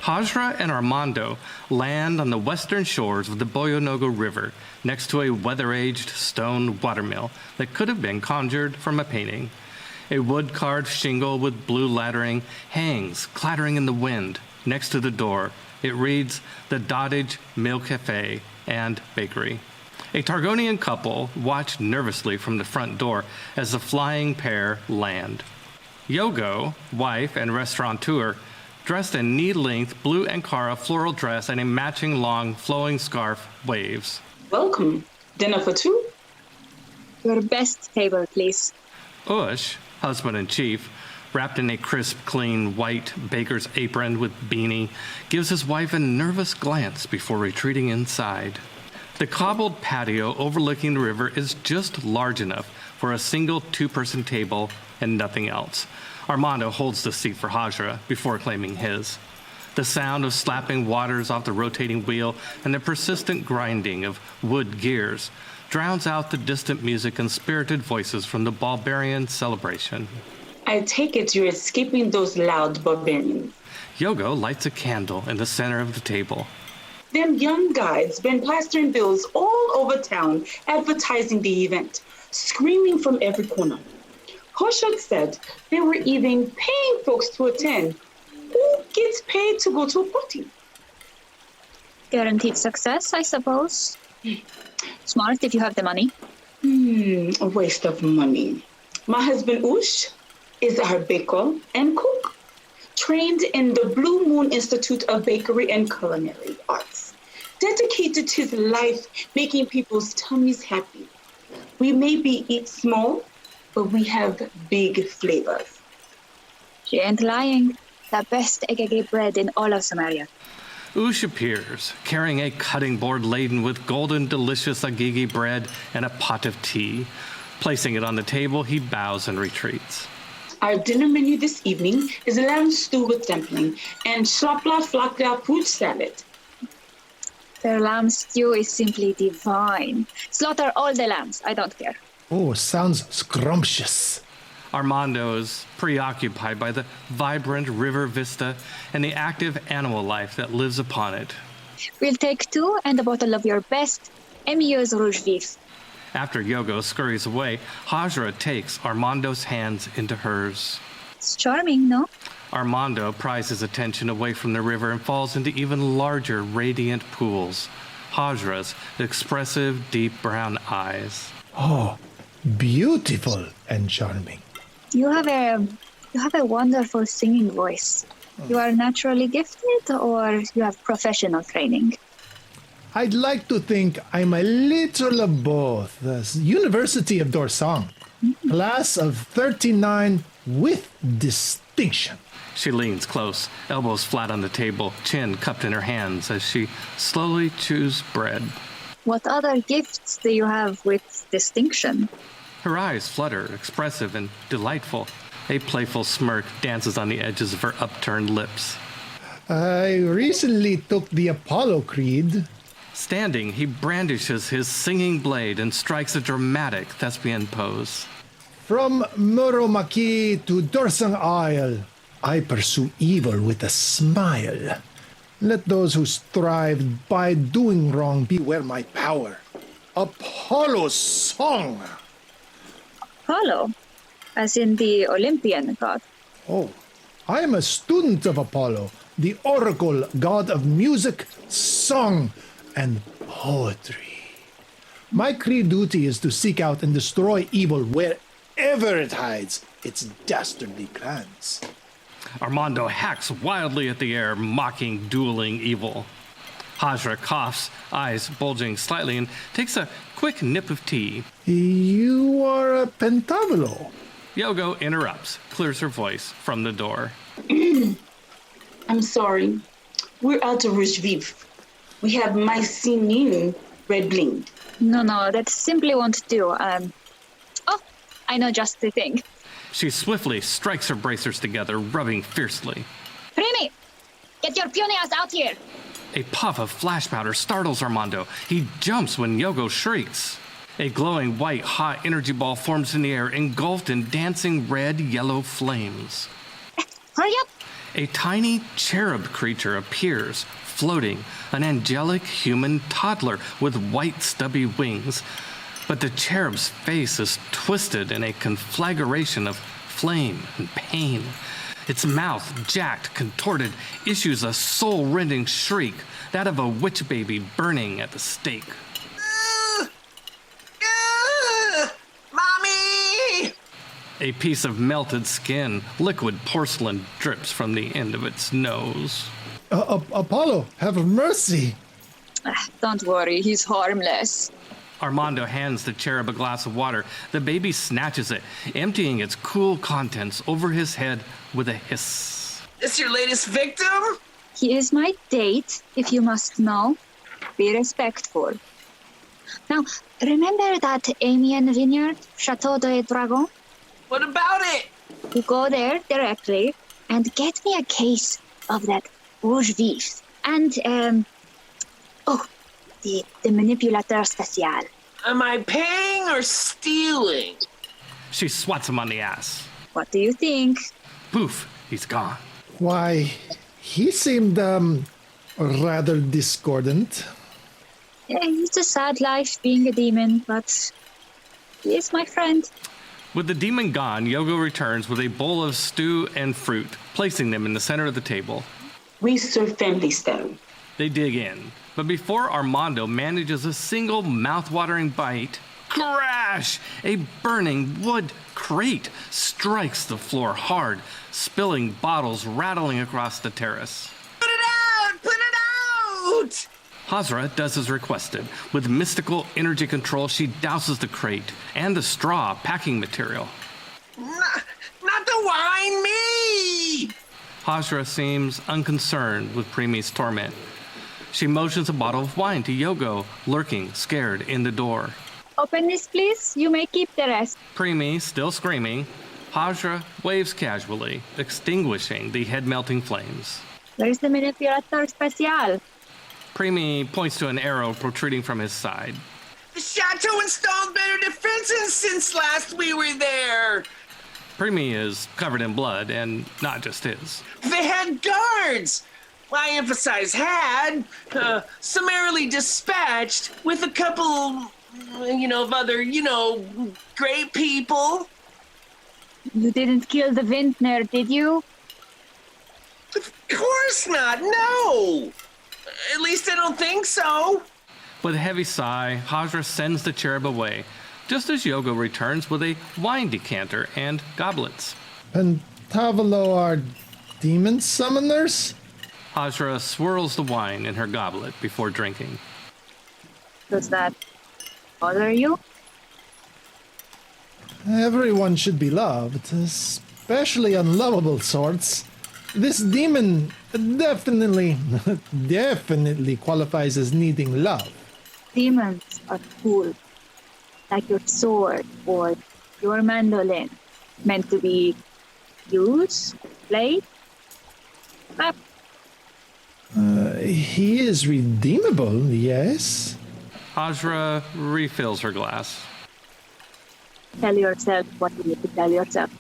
Hajra and Armando land on the western shores of the Boyonogo River next to a weather-aged stone watermill that could have been conjured from a painting. A wood-carved shingle with blue lettering hangs, clattering in the wind, next to the door. It reads, The Dottage Mill Cafe and Bakery. A Targonian couple watch nervously from the front door as the flying pair land. Yogo, wife and restaurateur, dressed in knee-length blue Ankara floral dress and a matching long flowing scarf, waves. Welcome. Dinner for two? Your best table, please. Ush, husband-in-chief, wrapped in a crisp, clean, white baker's apron with beanie, gives his wife a nervous glance before retreating inside. The cobbled patio overlooking the river is just large enough for a single two-person table and nothing else. Armando holds the seat for Hajra before claiming his. The sound of slapping waters off the rotating wheel and the persistent grinding of wood gears drowns out the distant music and spirited voices from the barbarian celebration. I take it you're escaping those loud barbarians. Yogo lights a candle in the center of the table. Them young guys been plastering bills all over town advertising the event, screaming from every corner. Hoshot said they were even paying folks to attend. Who gets paid to go to a party? Guaranteed success, I suppose. Smart if you have the money. A waste of money. My husband Ush is our baker and cook, trained in the Blue Moon Institute of Bakery and Culinary Arts, dedicated to his life making people's tummies happy. We maybe eat small, but we have big flavors. She ain't lying. The best egg bread in all of Somaria. Ush appears, carrying a cutting board laden with golden, delicious agigi bread and a pot of tea. Placing it on the table, he bows and retreats. Our dinner menu this evening is lamb stew with dumpling and shlapla flakla fruit salad. Their lamb stew is simply divine. Slaughter all the lambs, I don't care. Oh, sounds scrumptious. Armando is preoccupied by the vibrant river vista and the active animal life that lives upon it. We'll take two and a bottle of your best Emieux's Rouge Vif. After Yogo scurries away, Hajra takes Armando's hands into hers. It's charming, no? Armando pries his attention away from the river and falls into even larger, radiant pools. Hajra's expressive, deep brown eyes. Oh, beautiful and charming. You have a wonderful singing voice. You are naturally gifted or you have professional training? I'd like to think I'm a little of both. The University of Dorsang, class of 39 with distinction. She leans close, elbows flat on the table, chin cupped in her hands as she slowly chews bread. What other gifts do you have with distinction? Her eyes flutter, expressive and delightful. A playful smirk dances on the edges of her upturned lips. I recently took the Apollo Creed. Standing, he brandishes his singing blade and strikes a dramatic thespian pose. From Muromaki to Dorsang Isle, I pursue evil with a smile. Let those who strive by doing wrong beware my power. Apollo's song! Apollo, as in the Olympian god. Oh, I am a student of Apollo, the oracle god of music, song, and poetry. My creed duty is to seek out and destroy evil wherever it hides its dastardly plans. Armando hacks wildly at the air, mocking dueling evil. Hajra coughs, eyes bulging slightly, and takes a quick nip of tea. You are a pentabolo. Yogo interrupts, clears her voice from the door. I'm sorry. We're out of Rouge Vif. We have Mycenaean red bling. No, that simply won't do. Oh, I know just the thing. She swiftly strikes her bracers together, rubbing fiercely. Primi, get your puny ass out here. A puff of flash powder startles Armando. He jumps when Yogo shrieks. A glowing white hot energy ball forms in the air, engulfed in dancing red-yellow flames. Hurry up. A tiny cherub creature appears, floating, an angelic human toddler with white stubby wings. But the cherub's face is twisted in a conflagration of flame and pain. Its mouth, jacked, contorted, issues a soul-rending shriek, that of a witch baby burning at the stake. Mommy! A piece of melted skin, liquid porcelain, drips from the end of its nose. Apollo, have mercy. Don't worry, he's harmless. Armando hands the cherub a glass of water. The baby snatches it, emptying its cool contents over his head with a hiss. This your latest victim? He is my date, if you must know. Be respectful. Now, remember that Amiens vineyard, Chateau de Dragon? What about it? You go there directly and get me a case of that rouge vif. And, the manipulateur spécial. Am I paying or stealing? She swats him on the ass. What do you think? Poof, he's gone. Why, he seemed, rather discordant. Yeah, it's a sad life being a demon, but he is my friend. With the demon gone, Yogo returns with a bowl of stew and fruit, placing them in the center of the table. We serve family style. They dig in, but before Armando manages a single mouth-watering bite, crash! A burning wood crate strikes the floor hard, spilling bottles rattling across the terrace. Put it out! Put it out! Hazra does as requested. With mystical energy control, she douses the crate and the straw packing material. Not the wine, me! Hazra seems unconcerned with Primi's torment. She motions a bottle of wine to Yogo, lurking, scared, in the door. Open this, please. You may keep the rest. Primi, still screaming, Hazra waves casually, extinguishing the head-melting flames. Where's the manipulateur spécial? Primi points to an arrow protruding from his side. The chateau installed better defenses since last we were there. Primi is covered in blood, and not just his. They had guards. I emphasize had. Summarily dispatched with a couple, of other, great people. You didn't kill the vintner, did you? Of course not, no. At least I don't think so. With a heavy sigh, Hazra sends the cherub away, just as Yogo returns with a wine decanter and goblets. And Tavalo are demon summoners? Hazra swirls the wine in her goblet before drinking. Does that bother you? Everyone should be loved, especially unlovable sorts. This demon definitely qualifies as needing love. Demons are cool, like your sword or your mandolin, meant to be used, played. He is redeemable, yes. Hazra refills her glass. Tell yourself what you need to tell yourself.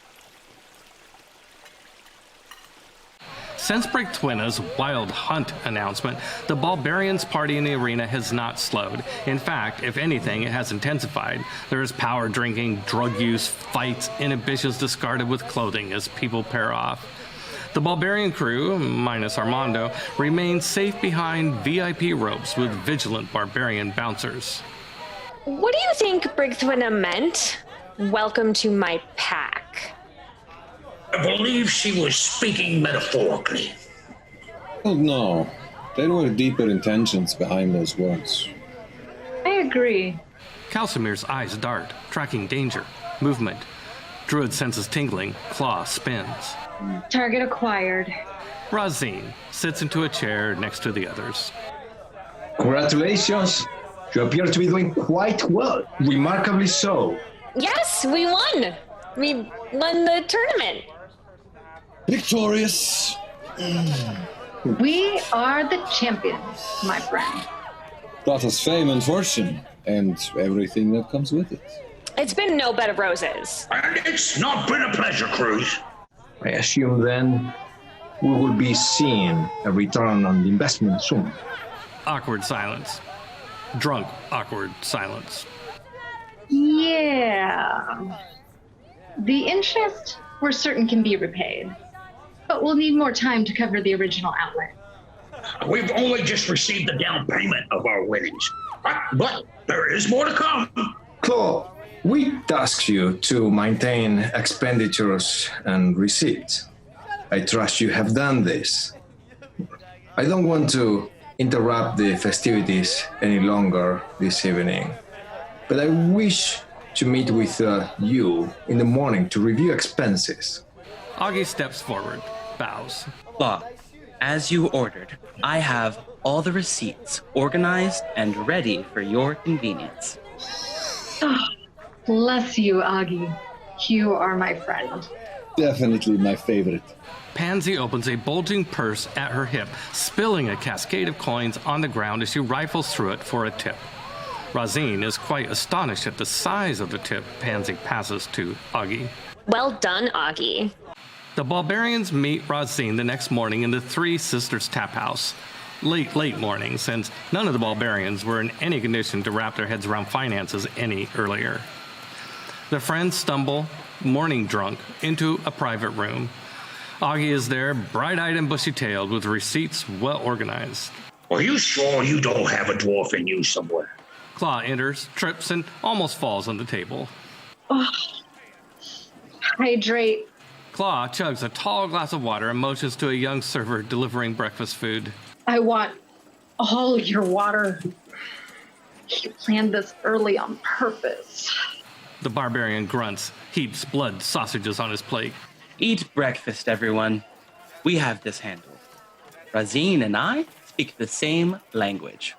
Since Brigtwina's wild hunt announcement, the Barbarians' party in the arena has not slowed. In fact, if anything, it has intensified. There is power drinking, drug use, fights, inhibitions discarded with clothing as people pair off. The Barbarian crew, minus Armando, remain safe behind VIP ropes with vigilant Barbarian bouncers. What do you think Brigtwina meant? Welcome to my pack. I believe she was speaking metaphorically. Oh no, there were deeper intentions behind those words. I agree. Calcimir's eyes dart, tracking danger, movement. Druid senses tingling, claw spins. Target acquired. Razine sits into a chair next to the others. Congratulations. You appear to be doing quite well. Remarkably so. Yes, we won. We won the tournament. Victorious. We are the champions, my friend. Brought us fame and fortune, and everything that comes with it. It's been no bed of roses. And it's not been a pleasure, Cruz. I assume then we will be seeing a return on the investment soon. Awkward silence. Drunk, awkward silence. Yeah. The interest, we're certain, can be repaid. But we'll need more time to cover the original outlay. We've only just received the down payment of our winnings. But there is more to come. Claude, we task you to maintain expenditures and receipts. I trust you have done this. I don't want to interrupt the festivities any longer this evening, but I wish to meet with you in the morning to review expenses. Augie steps forward, bows. Law, as you ordered, I have all the receipts organized and ready for your convenience. Oh, bless you, Augie. You are my friend. Definitely my favorite. Pansy opens a bulging purse at her hip, spilling a cascade of coins on the ground as she rifles through it for a tip. Rosine is quite astonished at the size of the tip Pansy passes to Augie. Well done, Augie. The barbarians meet Rosine the next morning in the Three Sisters Tap House. Late morning, since none of the barbarians were in any condition to wrap their heads around finances any earlier. The friends stumble, morning drunk, into a private room. Augie is there, bright-eyed and bushy-tailed, with receipts well organized. Are you sure you don't have a dwarf in you somewhere? Claw enters, trips, and almost falls on the table. Oh, hydrate. Claw chugs a tall glass of water and motions to a young server delivering breakfast food. I want all your water. You planned this early on purpose. The barbarian grunts, heaps blood sausages on his plate. Eat breakfast, everyone. We have this handled. Rosine and I speak the same language.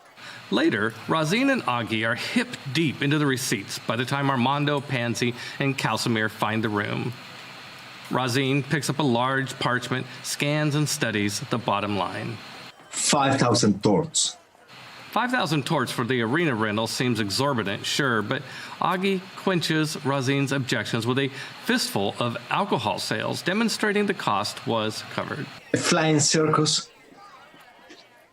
Later, Rosine and Augie are hip deep into the receipts by the time Armando, Pansy, and Calcimere find the room. Rosine picks up a large parchment, scans and studies the bottom line. 5,000 torts. 5,000 torts for the arena rental seems exorbitant, sure, but Augie quenches Rosine's objections with a fistful of alcohol sales, demonstrating the cost was covered. A flying circus?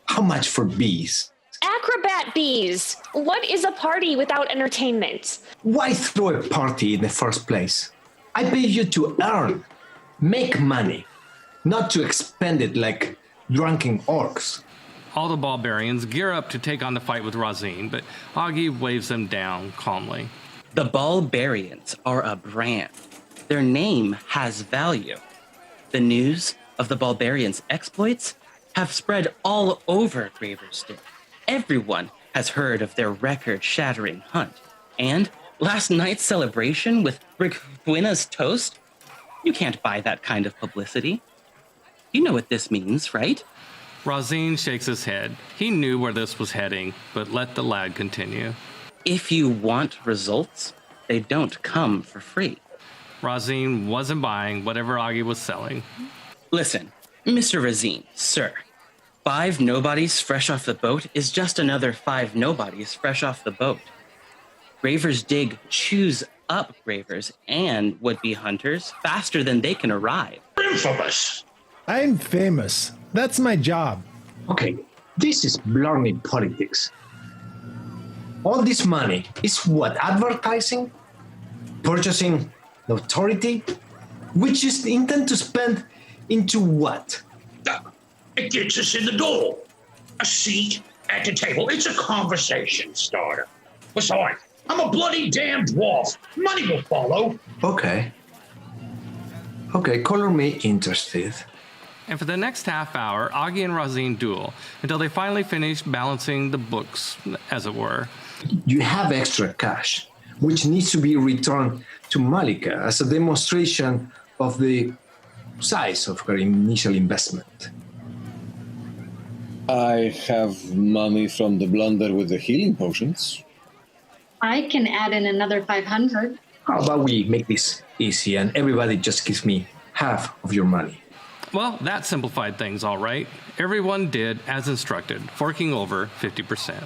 How much for bees? Acrobat bees! What is a party without entertainment? Why throw a party in the first place? I pay you to earn, make money, not to expend it like drunken orcs. All the barbarians gear up to take on the fight with Rosine, but Augie waves them down calmly. The Barbarians are a brand. Their name has value. The news of the Barbarians' exploits have spread all over Graver's Dig. Everyone has heard of their record-shattering hunt. And last night's celebration with Brigwina's toast? You can't buy that kind of publicity. You know what this means, right? Rosine shakes his head. He knew where this was heading, but let the lad continue. If you want results, they don't come for free. Rosine wasn't buying whatever Augie was selling. Listen, Mr. Rosine, sir. 5 nobodies fresh off the boat is just another 5 nobodies fresh off the boat. Graver's Dig chews up gravers and would-be hunters faster than they can arrive. Infamous! I'm famous. That's my job. Okay, this is blarney politics. All this money is what, advertising? Purchasing notoriety? Which is the intent to spend into what? It gets us in the door. A seat at the table. It's a conversation starter. Besides, I'm a bloody damn dwarf. Money will follow. Okay, color me interested. And for the next half hour, Augie and Rosine duel until they finally finish balancing the books, as it were. You have extra cash, which needs to be returned to Malika as a demonstration of the size of her initial investment. I have money from the blunder with the healing potions. I can add in another 500. How about we make this easy and everybody just gives me half of your money? Well, that simplified things all right. Everyone did as instructed, forking over 50%.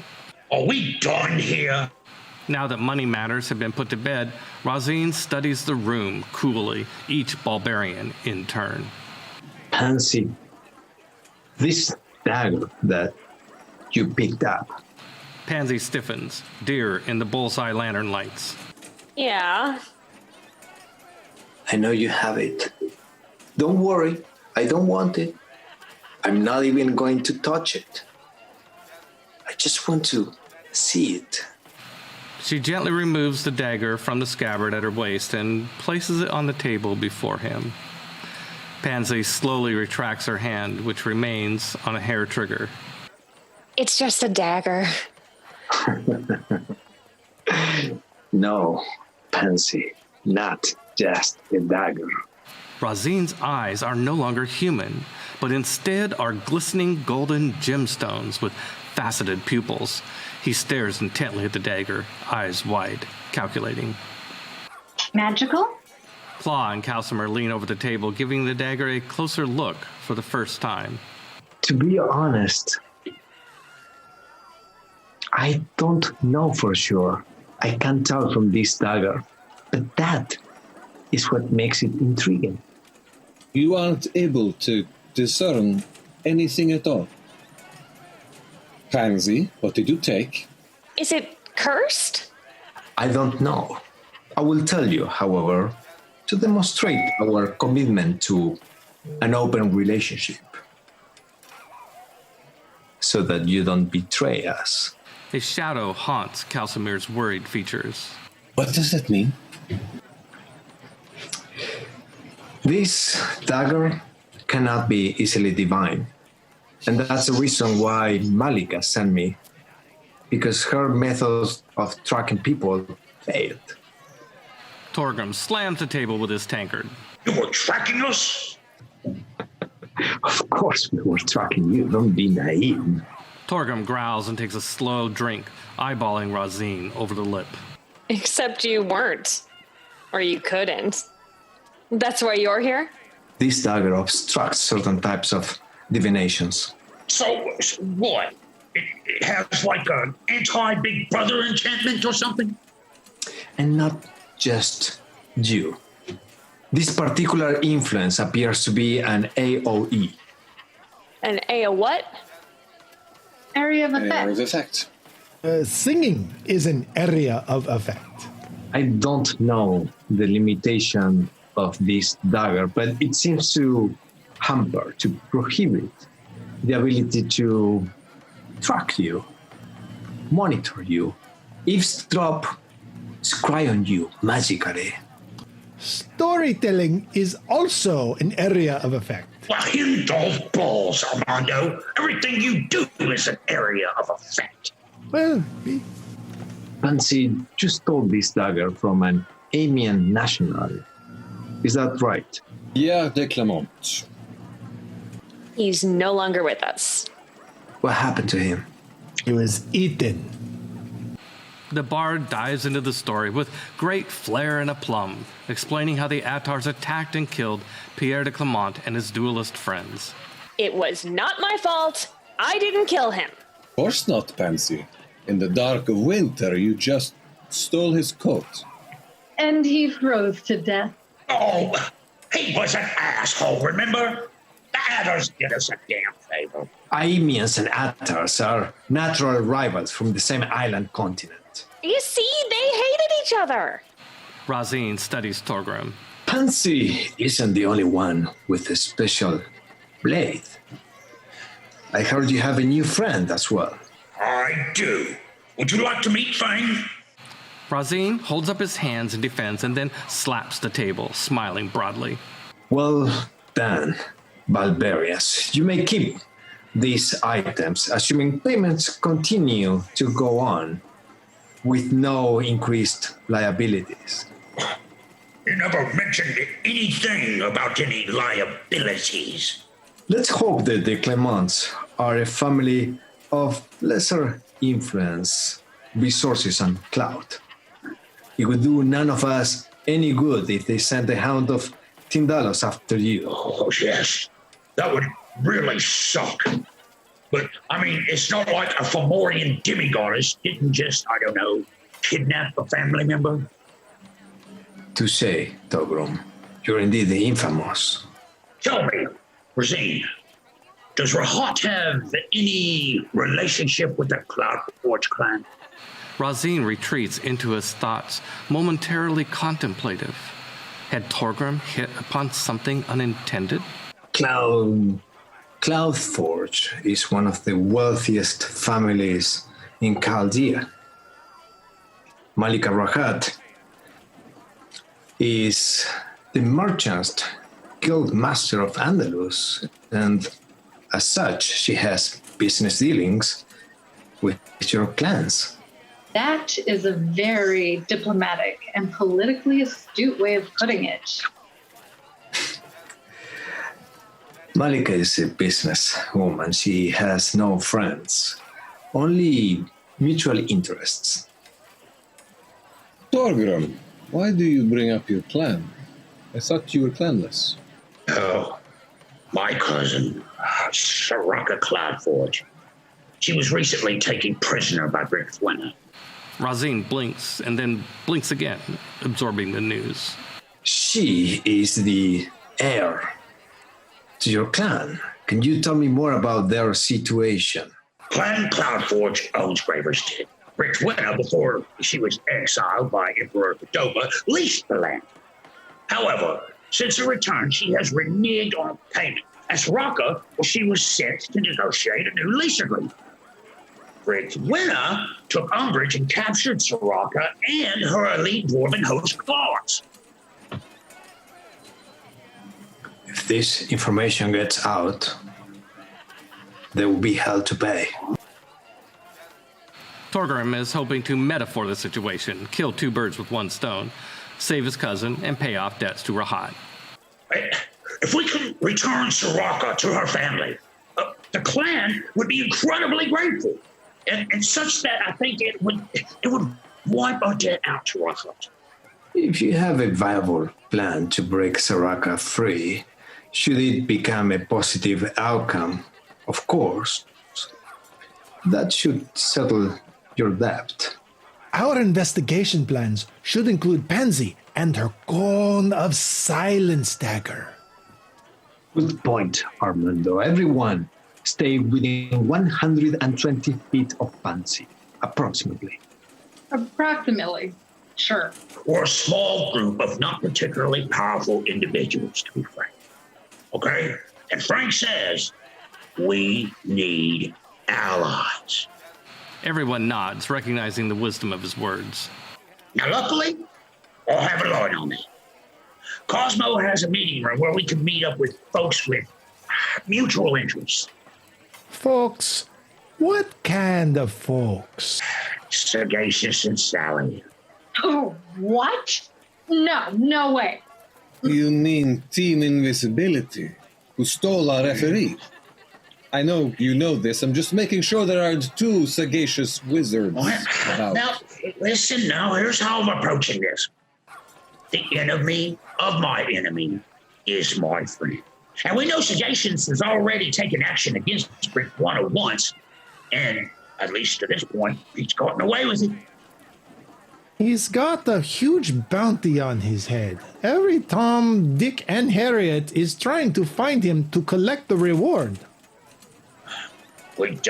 Are we done here? Now that money matters have been put to bed, Rosine studies the room coolly, each barbarian in turn. Pansy, This dagger that you picked up. Pansy stiffens, deer in the bullseye lantern lights. Yeah. I know you have it. Don't worry, I don't want it. I'm not even going to touch it. I just want to see it. She gently removes the dagger from the scabbard at her waist and places it on the table before him. Pansy slowly retracts her hand, which remains on a hair trigger. It's just a dagger. No, Pansy, not just a dagger. Razin's eyes are no longer human, but instead are glistening golden gemstones with faceted pupils. He stares intently at the dagger, eyes wide, calculating. Magical? Claw and Calcimer lean over the table, giving the dagger a closer look for the first time. To be honest, I don't know for sure. I can't tell from this dagger, but that is what makes it intriguing. You aren't able to discern anything at all. Pansy, what did you take? Is it cursed? I don't know. I will tell you, however, to demonstrate our commitment to an open relationship, so that you don't betray us. A shadow haunts Calcimer's worried features. What does that mean? This dagger cannot be easily divined. And that's the reason why Malika sent me. Because her methods of tracking people failed. Torgrim slams the table with his tankard. You were tracking us? Of course we were tracking you, don't be naive. Torgrim growls and takes a slow drink, eyeballing Razin over the lip. Except you weren't. Or you couldn't. That's why you're here? This dagger obstructs certain types of divinations. So what? It has like an anti-Big Brother enchantment or something? And not just you. This particular influence appears to be an AOE. An A of what? Area of Area of effect. effect. Singing is an area of effect. I don't know the limitation of this dagger, but it seems to hamper, to prohibit the ability to track you, monitor you, eavesdrop, scry on you magically. Storytelling is also an area of effect. Well, Hindol's balls, Armando. Everything you do is an area of effect. Well, Pansy just stole this dagger from an Amian national. Is that right? Pierre de Clement. He's no longer with us. What happened to him? he was eaten. The bard dives into the story with great flair and aplomb, explaining how the Attars attacked and killed Pierre de Clement and his duelist friends. It was not my fault. I didn't kill him. Of course not, Pansy. In the dark of winter, you just stole his coat. And he froze to death. Oh, he was an asshole, remember? The Attars did us a damn favor. Aemians and Attars are natural rivals from the same island continent. You see, they hated each other. Razin studies Torgrim. Pansy isn't the only one with a special blade. I heard you have a new friend as well. I do. Would you like to meet Fang? Razin holds up his hands in defense and then slaps the table, smiling broadly. Well done, Balberias. You may keep these items, assuming payments continue to go on with no increased liabilities. You never mentioned anything about any liabilities. Let's hope that the Clements are a family of lesser influence, resources, and clout. It would do none of us any good if they sent a hound of Tindalos after you. Oh, yes. That would really suck. But, I mean, it's not like a Fomorian demigoddess didn't just, I don't know, kidnap a family member. To say, Togrom, you're indeed the infamous. Tell me, Razin, Does Rahat have any relationship with the Cloudforge clan? Razine retreats into his thoughts, momentarily contemplative. Had Torgrim hit upon something unintended? Cloudforge is one of the wealthiest families in Chaldea. Malika Rahat is the merchant guild master of Andalus, and as such, she has business dealings with your clans. That is a very diplomatic and politically astute way of putting it. Malika is a businesswoman. She has no friends, only mutual interests. Torgrim, why do you bring up your clan? I thought you were clanless. Oh, my cousin, Soraka Cloudforge. She was recently taken prisoner by Brickthwinner. Razine blinks and then blinks again, absorbing the news. She is the heir to your clan. Can you tell me more about their situation? Clan Cloudforge owns Graverston. Brickthwinner, before she was exiled by Emperor Padova, leased the land. However, since her return, she has reneged on payment. As Soraka, she was sent to negotiate a new lease agreement. Brickthwinner took umbrage and captured Soraka and her elite dwarven host guards. If this information gets out, they will be held to pay. Torgrim is hoping to metaphor the situation, kill two birds with one stone, save his cousin, and pay off debts to Rahat. If we can return Soraka to her family, the clan would be incredibly grateful, and such that I think it would wipe our debt out to Rahat. If you have a viable plan to break Soraka free, should it become a positive outcome, of course, that should settle your debt. Our investigation plans should include Pansy and her cone of silence dagger. Good point, Armando. Everyone, stay within 120 feet of Pansy, approximately. Approximately, sure. Or a small group of not particularly powerful individuals, to be frank. Okay? And Frank says, we need allies. Everyone nods, recognizing the wisdom of his words. Now, luckily, I'll have a line on me. Cosmo has a meeting room where we can meet up with folks with mutual interests. Folks? What kind of folks? Sagacious and Sally. Oh, what? No way. You mean Team Invisibility, who stole our referee? I know you know this. I'm just making sure there aren't two sagacious wizards about. Now, listen now. Here's how I'm approaching this. The enemy of my enemy is my friend. And we know Sagacious has already taken action against Brickthwinner once, and at least to this point, he's gotten away with it. He's got a huge bounty on his head. Every Tom, Dick, and Harriet is trying to find him to collect the reward. Would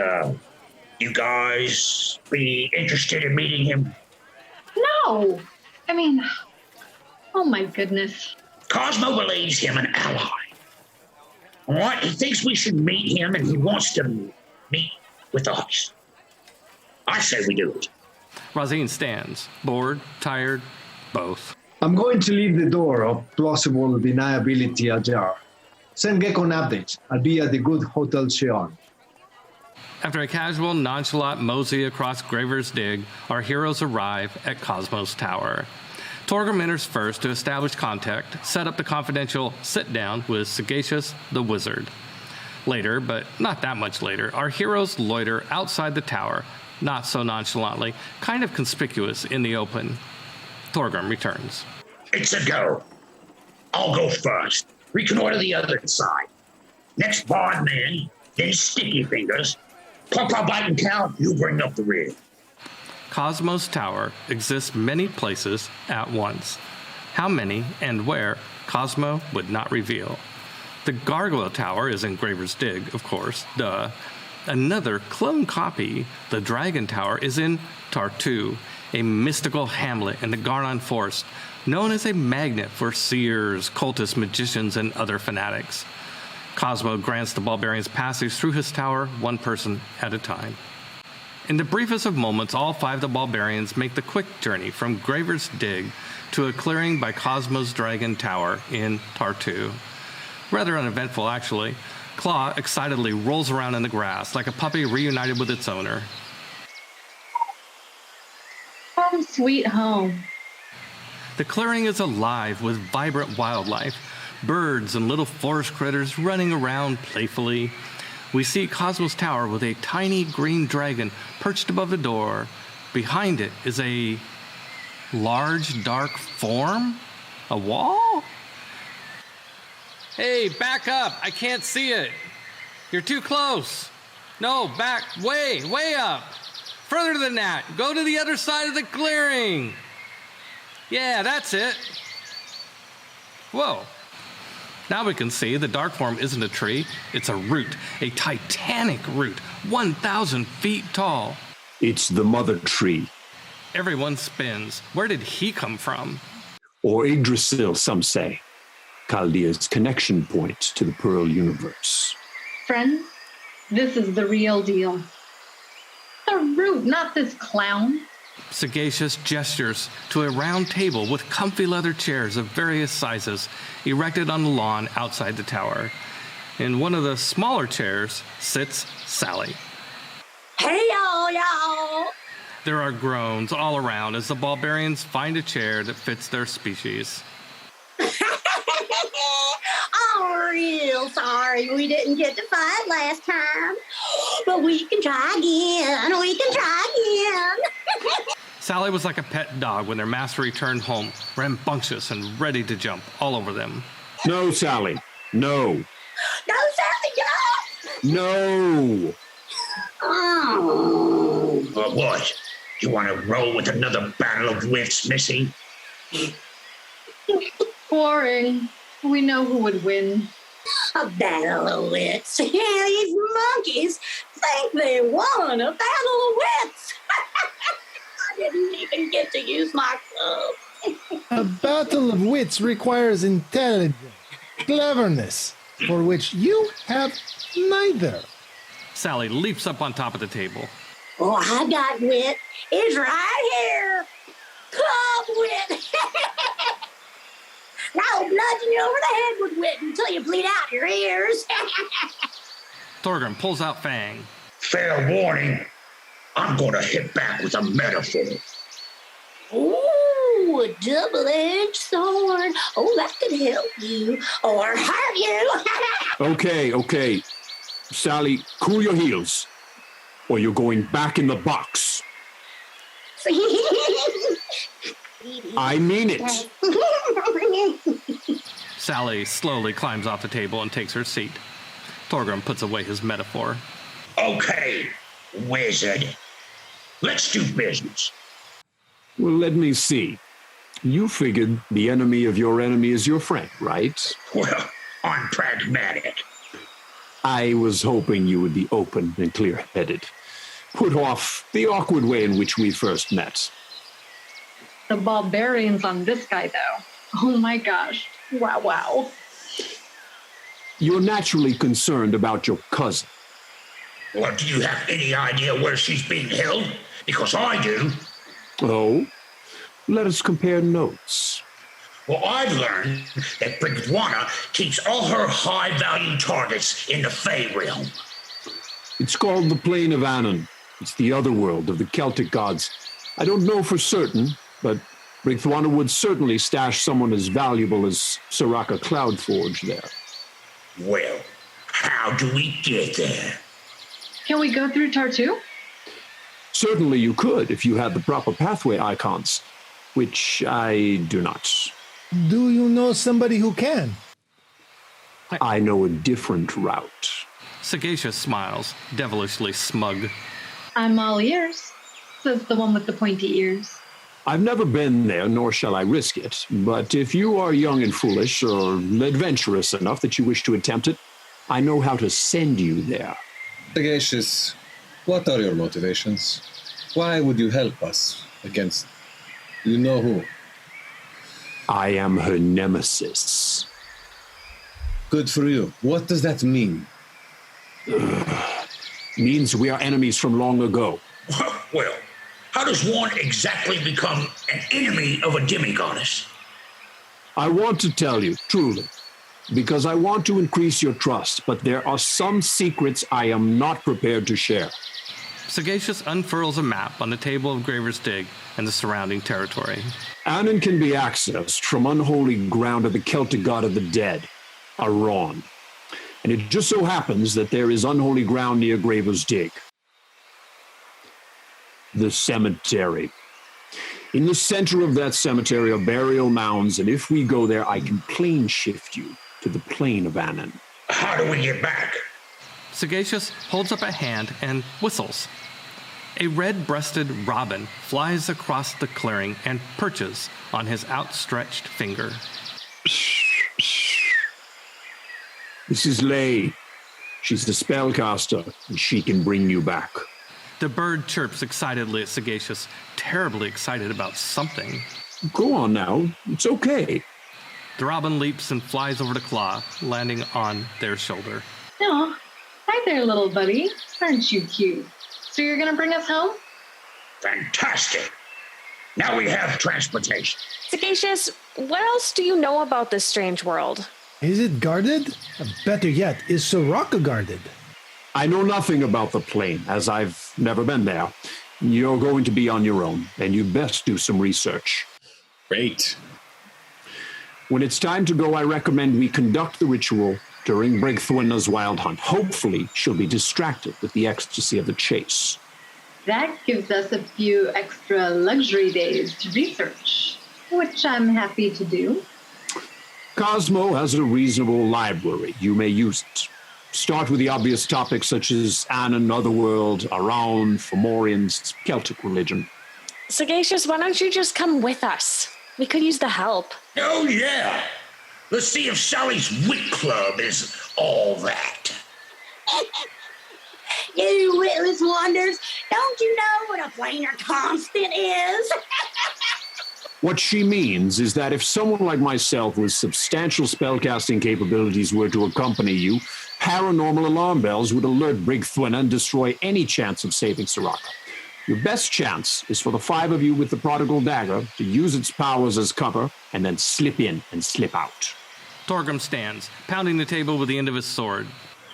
you guys be interested in meeting him? No. I mean, oh my goodness. Cosmo believes him an ally. All right? He thinks we should meet him, and he wants to meet with us. I say we do it. Razine stands, bored, tired, both. I'm going to leave the door of plausible deniability ajar. Send Gecko an update. I'll be at the good Hotel Shawn. After a casual, nonchalant mosey across Graver's Dig, our heroes arrive at Cosmos Tower. Torgrim enters first to establish contact, set up the confidential sit-down with Sagacious the Wizard. Later, but not that much later, our heroes loiter outside the tower, not so nonchalantly, kind of conspicuous in the open. Torgrim returns. It's a go. I'll go first. Reconnoiter the other side. Next barred man, then sticky fingers. Papa Bite and Cow, you bring up the rear. Cosmos Tower exists many places at once. How many and where, Cosmo would not reveal. The Gargoyle Tower is in Graver's Dig, of course, duh. Another clone copy, the Dragon Tower, is in Tartu, a mystical hamlet in the Garnon Forest, known as a magnet for seers, cultists, magicians, and other fanatics. Cosmo grants the barbarians passage through his tower, one person at a time. In the briefest of moments, all 5 of the barbarians make the quick journey from Graver's Dig to a clearing by Cosmo's Dragon Tower in Tartu. Rather uneventful, actually. Claw excitedly rolls around in the grass like a puppy reunited with its owner. Home sweet home. The clearing is alive with vibrant wildlife, birds and little forest critters running around playfully. We see Cosmo's Tower with a tiny green dragon perched above the door. Behind it is a large, dark form? A wall? Hey, back up! I can't see it! You're too close! No, back, way up! Further than that! Go to the other side of the clearing! Yeah, that's it! Whoa! Now we can see the dark form isn't a tree, it's a root. A titanic root, 1,000 feet tall. It's the mother tree. Everyone spins. Where did he come from? Or Yggdrasil, some say. Chaldea's connection point to the Pearl universe. Friends, this is the real deal. The root, not this clown. Sagacious gestures to a round table with comfy leather chairs of various sizes erected on the lawn outside the tower. In one of the smaller chairs sits Sally. Hey, y'all! There are groans all around as the barbarians find a chair that fits their species. I'm real sorry we didn't get to fight last time. But we can try again. Sally was like a pet dog when their master returned home, rambunctious and ready to jump all over them. No, Sally. No. No, Sally, no! Oh. What? You want to roll with another battle of wits, Missy? Boring. We know who would win. A battle of wits. These monkeys think they won a battle of wits. I didn't even get to use my club. A battle of wits requires intelligence, cleverness, for which you have neither. Sally leaps up on top of the table. Oh, I got wit. It's right here. Club wit. Now I'll bludgeon you over the head with wit until you bleed out your ears. Thorgrim pulls out Fang. Fair warning. I'm going to hit back with a metaphor. Ooh, a double-edged sword. Oh, that could help you or hurt you. Okay. Sally, cool your heels, or you're going back in the box. I mean it. Sally slowly climbs off the table and takes her seat. Thorgrim puts away his metaphor. Okay, wizard. Let's do business. Well, let me see. You figured the enemy of your enemy is your friend, right? Well, I'm pragmatic. I was hoping you would be open and clear-headed. Put off the awkward way in which we first met. The barbarians on this guy, though. Oh my gosh. Wow. You're naturally concerned about your cousin. Well, do you have any idea where she's being held? Because I do. Oh? Let us compare notes. Well, I've learned that Brigdwana keeps all her high-value targets in the Fey realm. It's called the Plane of Anon. It's the other world of the Celtic gods. I don't know for certain, but Brigdwana would certainly stash someone as valuable as Soraka Cloudforge there. Well, how do we get there? Can we go through Tartu? Certainly you could if you had the proper pathway icons, which I do not. Do you know somebody who can? I know a different route. Sagacious smiles, devilishly smug. I'm all ears, says the one with the pointy ears. I've never been there, nor shall I risk it. But if you are young and foolish, or adventurous enough that you wish to attempt it, I know how to send you there. Sagacious, what are your motivations? Why would you help us against you know who? I am her nemesis. Good for you. What does that mean? Means we are enemies from long ago. Well, how does one exactly become an enemy of a demigoddess? I want to tell you, truly, because I want to increase your trust, but there are some secrets I am not prepared to share. Sagacious unfurls a map on the table of Graver's Dig and the surrounding territory. Anon can be accessed from unholy ground of the Celtic god of the dead, Aram. And it just so happens that there is unholy ground near Graver's Dig. The cemetery. In the center of that cemetery are burial mounds, and if we go there, I can plane shift you to the plane of Anon. How do we get back? Sagacious holds up a hand and whistles. A red-breasted robin flies across the clearing and perches on his outstretched finger. This is Leila. She's the spellcaster, and she can bring you back. The bird chirps excitedly at Sagacious, terribly excited about something. Go on now. It's okay. The robin leaps and flies over to Claw, landing on their shoulder. Oh, hi there, little buddy. Aren't you cute? So you're going to bring us home? Fantastic. Now we have transportation. Sagacious, what else do you know about this strange world? Is it guarded? Better yet, is Soraka guarded? I know nothing about the plane, as I've never been there. You're going to be on your own, and you'd best do some research. Great. When it's time to go, I recommend we conduct the ritual during Brigthwinna's wild hunt. Hopefully, she'll be distracted with the ecstasy of the chase. That gives us a few extra luxury days to research, which I'm happy to do. Cosmo has a reasonable library. You may use it. Start with the obvious topics such as Anon, Otherworld, Around, Fomorians, Celtic religion. Sagacious, why don't you just come with us? We could use the help. Oh, yeah. Let's see if Sally's Wit Club is all that. You witless wonders, don't you know what a planar constant is? What she means is that if someone like myself with substantial spellcasting capabilities were to accompany you, paranormal alarm bells would alert Brigthwinna and destroy any chance of saving Soraka. Your best chance is for the 5 of you with the prodigal dagger to use its powers as cover and then slip in and slip out. Torgrim stands, pounding the table with the end of his sword.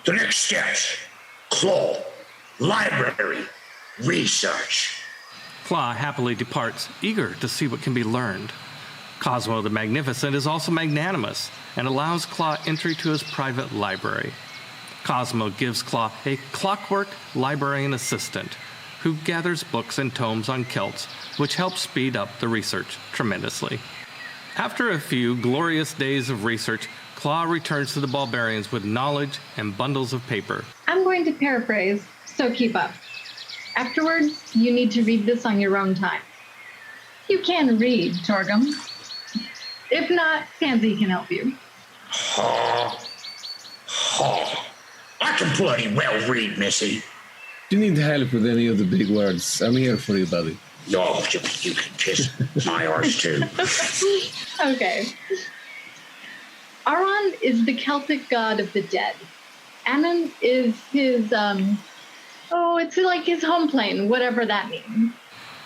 The next steps: claw, library, research. Claw happily departs, eager to see what can be learned. Cosmo the Magnificent is also magnanimous and allows Claw entry to his private library. Cosmo gives Claw a clockwork librarian assistant who gathers books and tomes on Celts, which helps speed up the research tremendously. After a few glorious days of research, Claw returns to the Barbarians with knowledge and bundles of paper. I'm going to paraphrase, so keep up. Afterwards, you need to read this on your own time. You can read, Torgrim. If not, Pansy can help you. Ha. I can bloody well read, Missy. Do you need help with any of the big words? I'm here for you, buddy. Oh, you can kiss my arse, too. Okay. Aran is the Celtic god of the dead. Anon is his, it's like his home plane, whatever that means.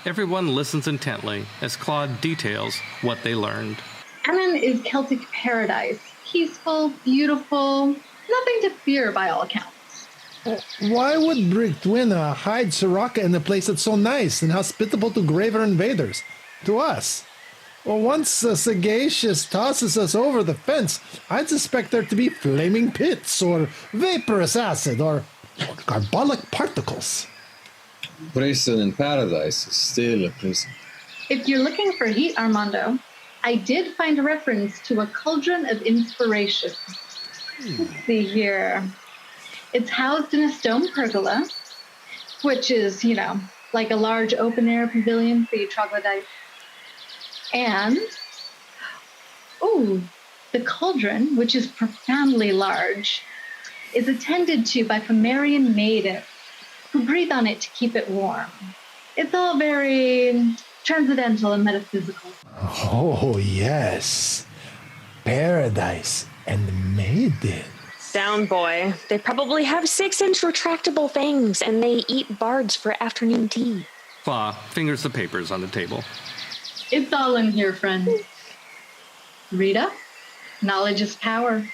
Everyone listens intently as Claude details what they learned. Anon is Celtic paradise. Peaceful, beautiful, nothing to fear by all accounts. Why would Brigthwinna hide Soraka in a place that's so nice and hospitable to graver invaders? To us? Well, once Sagacious tosses us over the fence, I'd suspect there to be flaming pits, or vaporous acid, or carbolic particles. Prison in paradise is still a prison. If you're looking for heat, Armando, I did find a reference to a cauldron of inspiration. Let's see here. It's housed in a stone pergola, which is, like a large open-air pavilion for you troglodytes. And, the cauldron, which is profoundly large, is attended to by Somarrian maidens who breathe on it to keep it warm. It's all very transcendental and metaphysical. Oh, yes. Paradise and maiden. Down, boy. They probably have 6-inch retractable fangs, and they eat bards for afternoon tea. Fa fingers the papers on the table. It's all in here, friend. Rita, knowledge is power.